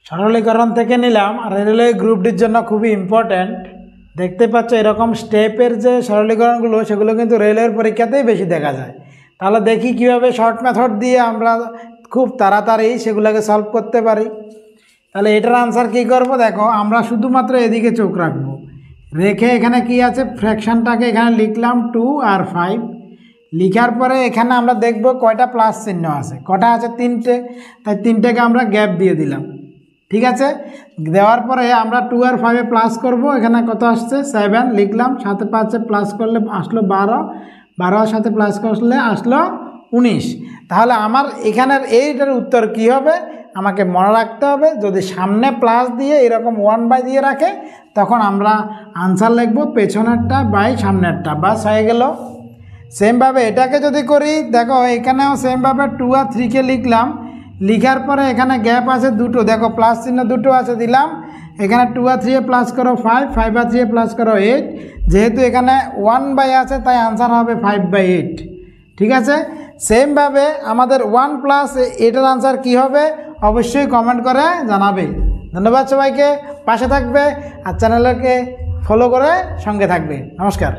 সরলীকরণ থেকে নিলাম। আর রেলওয়ে গ্রুপ ডির জন্য খুবই ইম্পর্ট্যান্ট। দেখতে পাচ্ছ এরকম স্টেপের যে সরলীকরণগুলো সেগুলো কিন্তু রেলওয়ের পরীক্ষাতেই বেশি দেখা যায়। তাহলে দেখি কিভাবে শর্ট মেথড দিয়ে আমরা খুব তাড়াতাড়ি সেগুলোকে সলভ করতে পারি। তাহলে এটার আনসার কী করব, দেখো আমরা শুধুমাত্র এদিকে চোখ রাখবো, রেখে এখানে কি আছে ফ্র্যাকশনটাকে এখানে লিখলাম 2 আর 5। লিখার পরে এখানে আমরা দেখব কয়টা প্লাস চিহ্ন আছে, কটা আছে 3টে, তাই 3টেকে আমরা গ্যাপ দিয়ে দিলাম। ঠিক আছে, দেওয়ার পরে আমরা 2 আর 5-এ প্লাস করব। এখানে কত আসছে 7 লিখলাম, সাথে 5-এ প্লাস করলে আসলো 12, 12-এর সাথে প্লাস করলে আসলো 19। তাহলে আমার এখানের এইটার উত্তর কি হবে আমাকে মনে রাখতে হবে, যদি সামনে প্লাস দিয়ে এরকম 1/, দিয়ে রাখে তখন আমরা আনসার লিখব পেছনেরটা বাই সামনেরটা, বাস হয়ে গেল। সেমভাবে এটাকে যদি করি, দেখো এখানেও সেমভাবে 2 আর 3-কে লিখলাম। লিখার পরে এখানে গ্যাপ আছে দুটো, দেখো প্লাস চিহ্ন দুটো আছে দিলাম। এখানে 2 আর 3-এ প্লাস করো 5, 5 আর 3-এ প্লাস করো 8। যেহেতু এখানে 1/, আছে তাই আনসার হবে 5/8। ঠিক আছে, সেমভাবে আমাদের 1+ এটার আনসার কি হবে অবশ্যই কমেন্ট করে জানাবে। ধন্যবাদ সবাইকে, পাশে থাকবে আর চ্যানেলকে ফলো করে সঙ্গে থাকবে। নমস্কার।